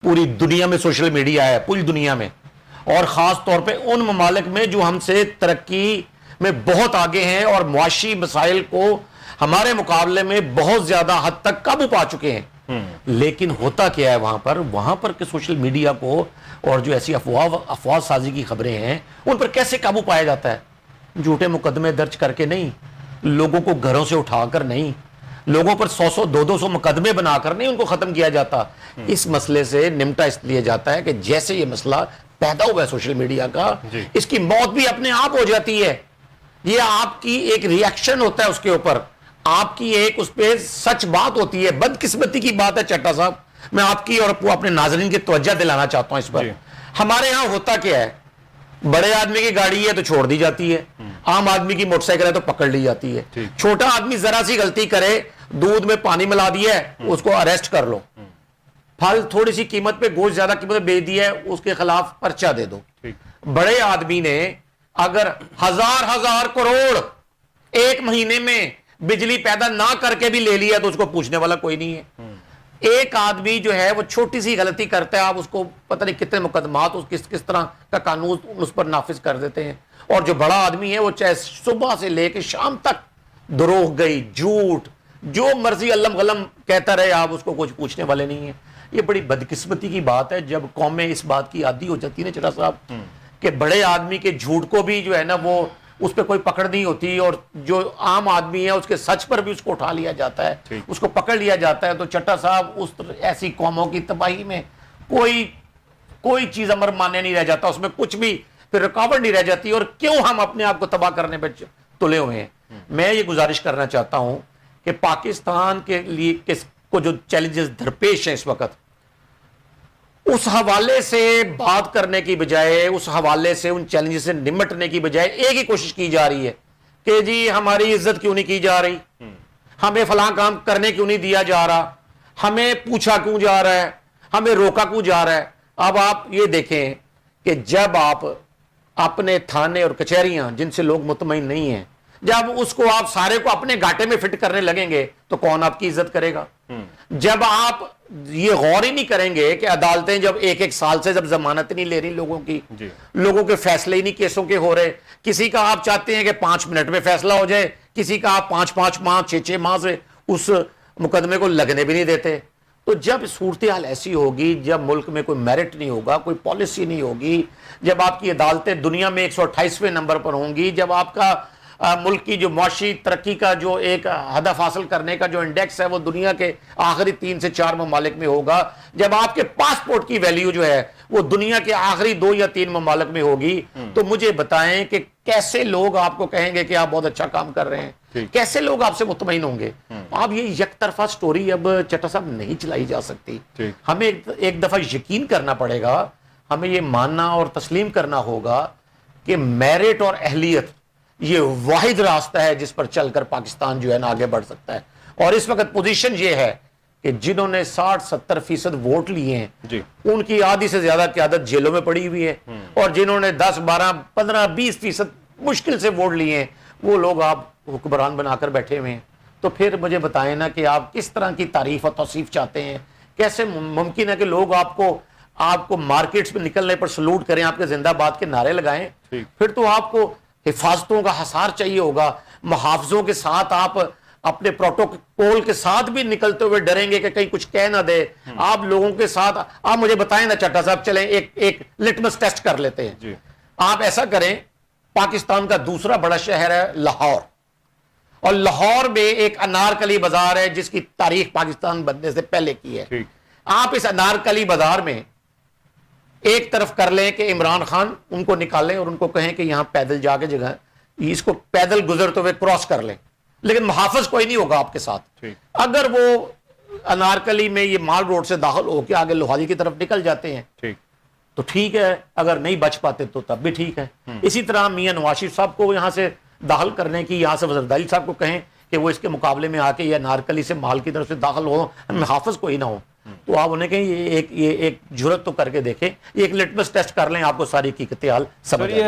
पूरी दुनिया में सोशल मीडिया है, पूरी दुनिया में, और ख़ास तौर पे उन ममालिक में जो हमसे तरक्की में बहुत आगे हैं और मुआशी मसाइल को हमारे मुकाबले में बहुत ज़्यादा हद तक काबू पा चुके हैं। लेकिन होता क्या है वहाँ पर कि सोशल मीडिया को और जो ऐसी अफवाह साजी की खबरें हैं उन पर कैसे काबू पाया जाता है? झूठे मुकदमे दर्ज करके नहीं, लोगों को घरों से उठाकर नहीं, लोगों पर 100-100 200 मुकदमे बनाकर नहीं उनको खत्म किया जाता। इस मसले से निमटा इसलिए जाता है कि जैसे ये मसला पैदा हुआ है सोशल मीडिया का, इसकी मौत भी अपने आप हो जाती है। ये आपकी एक रिएक्शन होता है उसके ऊपर, आपकी एक उस पर सच बात होती है। बदकिस्मती की बात है चट्टा साहब, मैं आपकी और अपने नाजरीन की तवज्जो दिलाना चाहता हूं इस पर। हमारे यहां होता क्या है, बड़े आदमी की गाड़ी है तो छोड़ दी जाती है, आम आदमी की मोटरसाइकिल है तो पकड़ ली जाती है। छोटा आदमी जरा सी गलती करे, दूध में पानी मिला दिया है, उसको अरेस्ट कर लो। फल थोड़ी सी कीमत पे गोश्त ज्यादा कीमत पे बेच दिया है, उसके खिलाफ पर्चा दे दो। बड़े आदमी ने अगर हजार करोड़ एक महीने में बिजली पैदा ना करके भी ले लिया तो उसको पूछने वाला कोई नहीं है। एक आदमी जो है वो छोटी सी गलती करता है, आप उसको पता नहीं कितने मुकदमात किस तरह का कानून उस पर नाफिज कर देते हैं। और जो बड़ा आदमी है वो चाहे सुबह से लेकर शाम तक द्रोह गई, झूठ, जो मर्जी अल्लम गलम कहता रहे, आप उसको कुछ पूछने वाले नहीं है। ये बड़ी बदकिस्मती की बात है जब कौमें इस बात की आदी हो जाती है ना चट्टा साहब, कि बड़े आदमी के झूठ को भी जो है ना वो उस पर कोई पकड़ नहीं होती, और जो आम आदमी है उसके सच पर भी उसको उठा लिया जाता है, उसको पकड़ लिया जाता है। तो चट्टा साहब उस ऐसी कौमों की तबाही में कोई चीज अमर माने नहीं रह जाता, उसमें कुछ भी फिर रुकावट नहीं रह जाती। और क्यों हम अपने आप को तबाह करने पर तुले हुए हैं? मैं ये गुजारिश करना चाहता हूं कि पाकिस्तान के लिए को जो चैलेंजेस दरपेश हैं इस वक्त, उस हवाले से बात करने की बजाय, उस हवाले से उन चैलेंजेस से निमटने की बजाय एक ही कोशिश की जा रही है कि जी हमारी इज्जत क्यों नहीं की जा रही, हमें फलां काम करने क्यों नहीं दिया जा रहा, हमें पूछा क्यों जा रहा है, हमें रोका क्यों जा रहा है। अब आप ये देखें कि जब आप अपने थाने और कचहरियां जिनसे लोग मुतमईन नहीं हैं, जब उसको आप सारे को अपने घाटे में फिट करने लगेंगे तो कौन आपकी इज्जत करेगा? जब आप ये गौर ही नहीं करेंगे कि अदालतें जब एक साल से जब जमानत नहीं ले रही लोगों की, लोगों के फैसले ही नहीं केसों के हो रहे, किसी का आप चाहते हैं कि 5 मिनट में फैसला हो जाए, किसी का आप 5-5 माह 6-6 माह से उस मुकदमे को लगने भी नहीं देते। तो जब सूरत हाल ऐसी होगी, जब मुल्क में कोई मेरिट नहीं होगा, कोई पॉलिसी नहीं होगी, जब आपकी अदालतें दुनिया में 128वें नंबर पर होंगी, जब आपका मुल्क की जो मुआशी तरक्की का जो एक हदफ हासिल करने का जो इंडेक्स है वो दुनिया के आखिरी 3 से 4 ममालिक में होगा, जब आपके पासपोर्ट की वैल्यू जो है वो दुनिया के आखिरी 2 या 3 ममालिक में होगी, तो मुझे बताएं कि कैसे लोग आपको कहेंगे कि आप बहुत अच्छा काम कर रहे हैं, कैसे लोग आपसे मुतमईन होंगे? आप ये एक तरफा स्टोरी अब चट्टा साहब नहीं चलाई जा सकती। हमें एक दफा यकीन करना पड़ेगा, हमें ये मानना और तस्लीम करना होगा कि मेरिट और अहलियत ये वाहिद रास्ता है जिस पर चलकर पाकिस्तान जो है ना आगे बढ़ सकता है। और इस वक्त पोजीशन ये है कि जिन्होंने 60-70% वोट लिए हैं उनकी आधी से ज्यादा क़यादत जेलों में पड़ी हुई है, और जिन्होंने 10-12-15-20% मुश्किल से वोट लिए हैं वो लोग आप हुक्मरान बनाकर बैठे हुए हैं। तो फिर मुझे बताएं ना कि आप किस तरह की तारीफ और तौसीफ चाहते हैं? कैसे मुमकिन है कि लोग आपको मार्केट्स में निकलने पर सलूट करें, आपके जिंदाबाद के नारे लगाएं? फिर तो आपको हिफाजतों का हसार चाहिए होगा, मुहाफिजों के साथ आप अपने प्रोटोकॉल के साथ भी निकलते हुए डरेंगे कि कहीं कुछ कह ना दे। आप लोगों के साथ, आप मुझे बताएं ना चट्टा साहब, चलें एक लिटमस टेस्ट कर लेते हैं। आप ऐसा करें, पाकिस्तान का दूसरा बड़ा शहर है लाहौर, और लाहौर में एक अनारकली बाजार है जिसकी तारीख पाकिस्तान बनने से पहले की है। आप इस अनारकली बाजार में एक तरफ कर लें कि इमरान खान उनको निकालें और उनको कहें कि यहां पैदल जाके जगह इसको पैदल गुजरते हुए क्रॉस कर लें, लेकिन मुहाफिज कोई नहीं होगा आपके साथ। अगर वो अनारकली में ये माल रोड से दाखिल होकर आगे लोहाली की तरफ निकल जाते हैं तो ठीक है, अगर नहीं बच पाते तो तब भी ठीक है। इसी तरह मियां नवाज शरीफ साहब को यहां से दाखिल करने की, यहां से वज़ीर साहब को कहें कि वो इसके मुकाबले में आके या अनारकली से माल की तरफ से दाखिल हो, मुहाफिज कोई ना हो, तो आप उन्हें कहें ये एक जुर्रत तो करके देखें, एक लिटमस टेस्ट कर लें, आपको सारी हकीकत हाल समझ आ जाएगी।